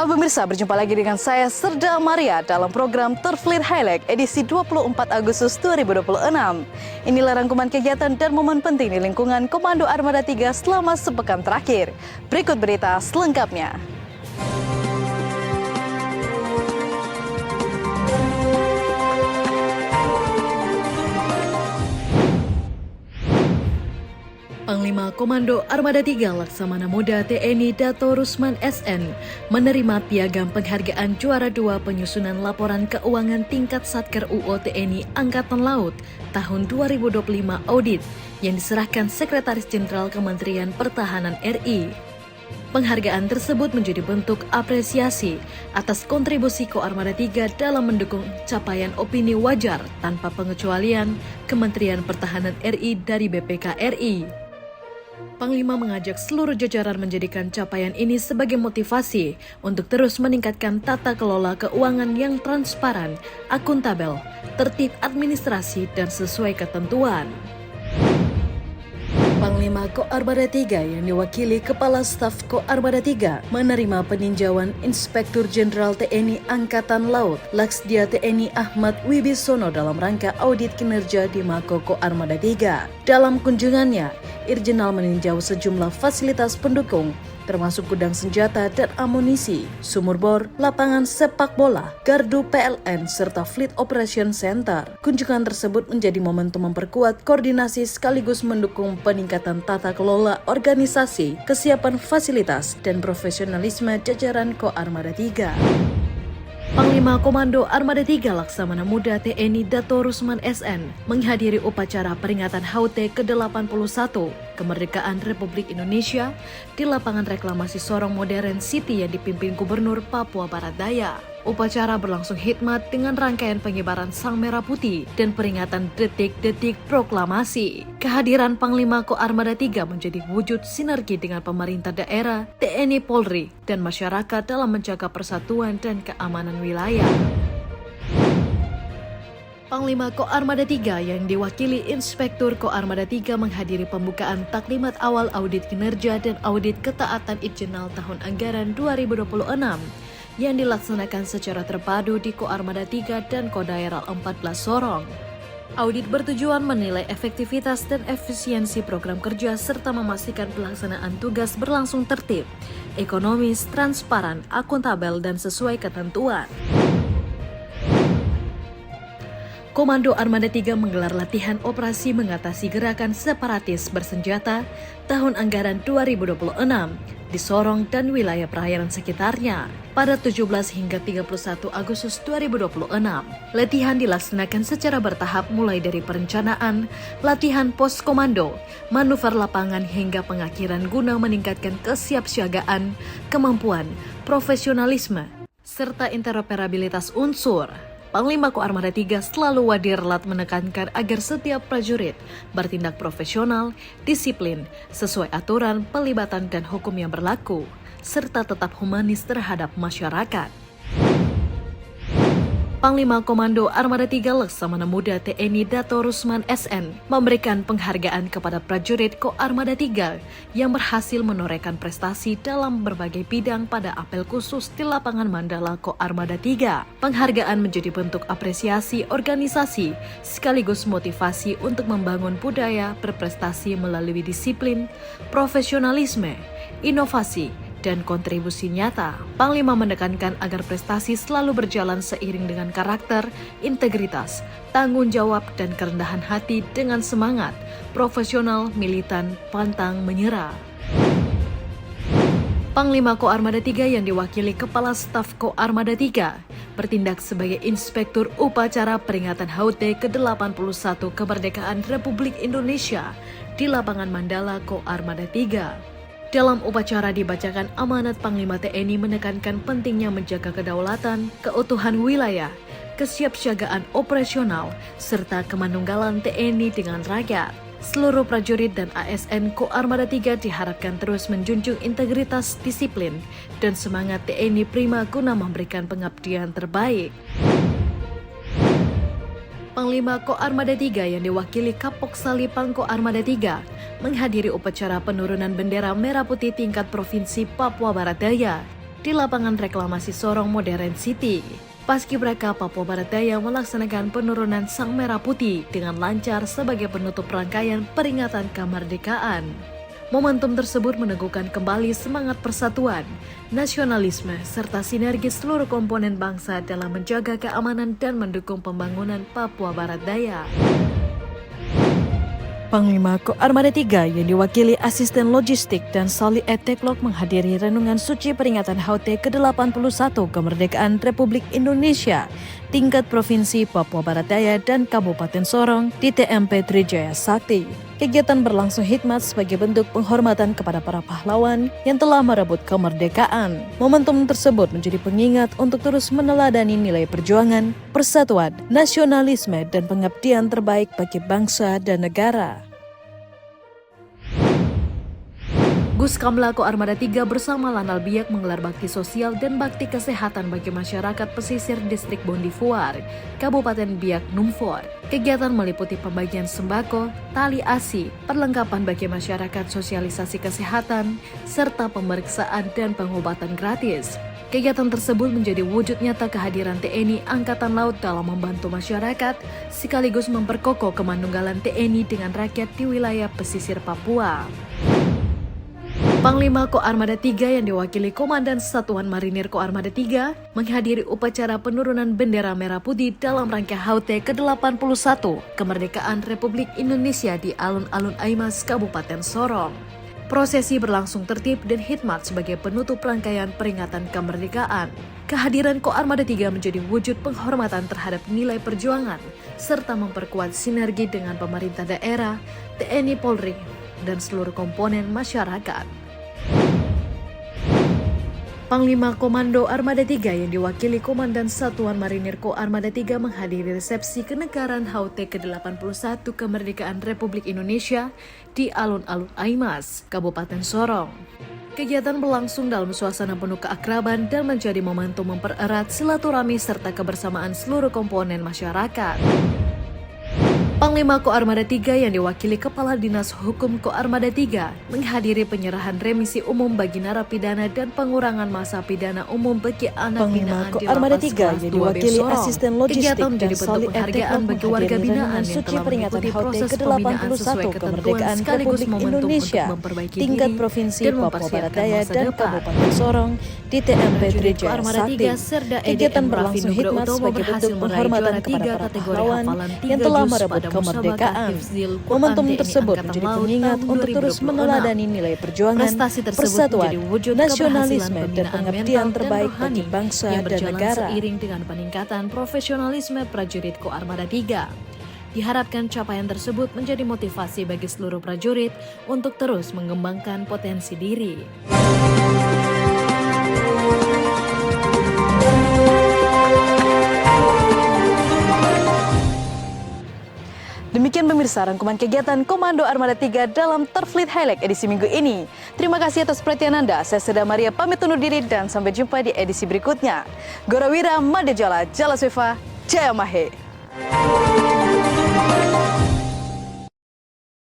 Halo pemirsa, berjumpa lagi dengan saya Serda Maria dalam program Terfleet Highlight edisi 24 Agustus 2026. Inilah rangkuman kegiatan dan momen penting di lingkungan Komando Armada 3 selama sepekan terakhir. Berikut berita selengkapnya. Panglima Komando Armada 3 Laksamana Muda TNI Dato Rusman SN menerima piagam penghargaan juara 2 penyusunan laporan keuangan tingkat Satker UO TNI Angkatan Laut tahun 2025 audit yang diserahkan Sekretaris Jenderal Kementerian Pertahanan RI. Penghargaan tersebut menjadi bentuk apresiasi atas kontribusi Koarmada 3 dalam mendukung capaian opini wajar tanpa pengecualian Kementerian Pertahanan RI dari BPK RI. Panglima mengajak seluruh jajaran menjadikan capaian ini sebagai motivasi untuk terus meningkatkan tata kelola keuangan yang transparan, akuntabel, tertib administrasi, dan sesuai ketentuan. Panglima Koarmada 3 yang diwakili Kepala Staf Koarmada 3 menerima peninjauan Inspektur Jenderal TNI Angkatan Laut Laksdia TNI Ahmad Wibisono dalam rangka audit kinerja di Mako Koarmada 3. Dalam kunjungannya, Irjenal meninjau sejumlah fasilitas pendukung, termasuk gudang senjata dan amunisi, sumur bor, lapangan sepak bola, gardu PLN, serta Fleet Operation Center. Kunjungan tersebut menjadi momentum memperkuat koordinasi sekaligus mendukung peningkatan tata kelola organisasi, kesiapan fasilitas, dan profesionalisme jajaran Koarmada 3. Panglima Komando Armada 3 Laksamana Muda TNI Dato Rusman SN menghadiri upacara peringatan HUT ke-81 Kemerdekaan Republik Indonesia di lapangan reklamasi Sorong Modern City yang dipimpin Gubernur Papua Barat Daya. Upacara berlangsung hikmat dengan rangkaian pengibaran Sang Merah Putih dan peringatan detik-detik proklamasi. Kehadiran Panglima Koarmada 3 menjadi wujud sinergi dengan pemerintah daerah, TNI Polri, dan masyarakat dalam menjaga persatuan dan keamanan wilayah. Panglima Koarmada 3 yang diwakili Inspektur Koarmada 3 menghadiri pembukaan taklimat awal audit kinerja dan audit ketaatan Irjenal tahun anggaran 2026 yang dilaksanakan secara terpadu di Koarmada 3 dan Kodaeral 14 Sorong. Audit bertujuan menilai efektivitas dan efisiensi program kerja serta memastikan pelaksanaan tugas berlangsung tertib, ekonomis, transparan, akuntabel, dan sesuai ketentuan. Komando Armada 3 menggelar latihan operasi mengatasi gerakan separatis bersenjata tahun anggaran 2026 di Sorong dan wilayah perairan sekitarnya pada 17 hingga 31 Agustus 2026. Latihan dilaksanakan secara bertahap mulai dari perencanaan, latihan pos komando, manuver lapangan hingga pengakhiran guna meningkatkan kesiapsiagaan, kemampuan, profesionalisme, serta interoperabilitas unsur. Panglima Koarmada 3 selalu wadirlat menekankan agar setiap prajurit bertindak profesional, disiplin, sesuai aturan, pelibatan dan hukum yang berlaku, serta tetap humanis terhadap masyarakat. Panglima Komando Armada 3 Laksamana Muda TNI Dato Rusman SN memberikan penghargaan kepada prajurit Koarmada 3 yang berhasil menorehkan prestasi dalam berbagai bidang pada apel khusus di lapangan Mandala Koarmada 3. Penghargaan menjadi bentuk apresiasi organisasi sekaligus motivasi untuk membangun budaya berprestasi melalui disiplin, profesionalisme, inovasi, dan kontribusi nyata. Panglima menekankan agar prestasi selalu berjalan seiring dengan karakter, integritas, tanggung jawab, dan kerendahan hati dengan semangat, profesional, militan, pantang menyerah. Panglima Koarmada 3 yang diwakili Kepala Staf Koarmada 3 bertindak sebagai Inspektur Upacara Peringatan HUT ke-81 Kemerdekaan Republik Indonesia di lapangan Mandala Koarmada 3. Dalam upacara dibacakan amanat Panglima TNI menekankan pentingnya menjaga kedaulatan, keutuhan wilayah, kesiapsiagaan operasional, serta kemanunggalan TNI dengan rakyat. Seluruh prajurit dan ASN Koarmada 3 diharapkan terus menjunjung integritas, disiplin, dan semangat TNI prima guna memberikan pengabdian terbaik. Panglima Koarmada 3 yang diwakili Kapok Salipang Koarmada 3 menghadiri upacara penurunan bendera merah putih tingkat Provinsi Papua Barat Daya di lapangan reklamasi Sorong Modern City. Paskibraka Papua Barat Daya melaksanakan penurunan Sang Merah Putih dengan lancar sebagai penutup rangkaian peringatan kemerdekaan. Momentum tersebut meneguhkan kembali semangat persatuan, nasionalisme, serta sinergi seluruh komponen bangsa dalam menjaga keamanan dan mendukung pembangunan Papua Barat Daya. Panglima Koarmada 3 yang diwakili Asisten Logistik dan Sali Eteklok menghadiri renungan suci peringatan HUT ke-81 kemerdekaan Republik Indonesia tingkat Provinsi Papua Barat Daya dan Kabupaten Sorong di TMP Trijaya Sakti. Kegiatan berlangsung hikmat sebagai bentuk penghormatan kepada para pahlawan yang telah merebut kemerdekaan. Momentum tersebut menjadi pengingat untuk terus meneladani nilai perjuangan, persatuan, nasionalisme, dan pengabdian terbaik bagi bangsa dan negara. Gus Kamla Koarmada 3 bersama Lanal Biak menggelar bakti sosial dan bakti kesehatan bagi masyarakat pesisir Distrik Bondifuar, Kabupaten Biak Numfor. Kegiatan meliputi pembagian sembako, tali asi, perlengkapan bagi masyarakat, sosialisasi kesehatan, serta pemeriksaan dan pengobatan gratis. Kegiatan tersebut menjadi wujud nyata kehadiran TNI Angkatan Laut dalam membantu masyarakat, sekaligus memperkokoh kemandunggalan TNI dengan rakyat di wilayah pesisir Papua. Panglima Koarmada 3 yang diwakili Komandan Satuan Marinir Koarmada 3 menghadiri upacara penurunan bendera merah putih dalam rangka HUT ke-81 kemerdekaan Republik Indonesia di alun-alun Aimas, Kabupaten Sorong. Prosesi berlangsung tertib dan hikmat sebagai penutup rangkaian peringatan kemerdekaan. Kehadiran Koarmada 3 menjadi wujud penghormatan terhadap nilai perjuangan serta memperkuat sinergi dengan pemerintah daerah, TNI Polri, dan seluruh komponen masyarakat. Panglima Komando Armada 3 yang diwakili Komandan Satuan Marinir Koarmada 3 menghadiri resepsi kenegaraan HUT ke-81 kemerdekaan Republik Indonesia di alun-alun Aimas, Kabupaten Sorong. Kegiatan berlangsung dalam suasana penuh keakraban dan menjadi momentum mempererat silaturahmi serta kebersamaan seluruh komponen masyarakat. Panglima Koarmada 3 yang diwakili Kepala Dinas Hukum Koarmada 3 menghadiri penyerahan remisi umum bagi narapidana dan pengurangan masa pidana umum bagi anak binaan di Lapas Kelas 2B Sorong. Kegiatan menjadi bentuk penghargaan bagi warga binaan yang telah mengikuti proses pembinaan sesuai ketentuan sekaligus momentum untuk memperbaiki diri dan mempersiapkan masa depan. Kabupaten Sorong di TMP Trijaya Sakti. Kegiatan berlangsung hikmat sebagai bentuk penghormatan kepada para pahlawan yang telah merebut kemerdekaan. Momentum tersebut menjadi pengingat untuk terus meneladani nilai perjuangan, persatuan, nasionalisme, dan pengabdian terbaik bagi bangsa dan negara. Seiring dengan peningkatan profesionalisme prajurit Koarmada 3. Diharapkan capaian tersebut menjadi motivasi bagi seluruh prajurit untuk terus mengembangkan potensi diri. Demikian pemirsa rangkuman kegiatan Komando Armada 3 dalam Terfleet Highlight edisi minggu ini. Terima kasih atas perhatian Anda. Saya Seda Maria pamit undur diri dan sampai jumpa di edisi berikutnya. Gorawira Madejala, Jala Swifa, Jaya Mahe.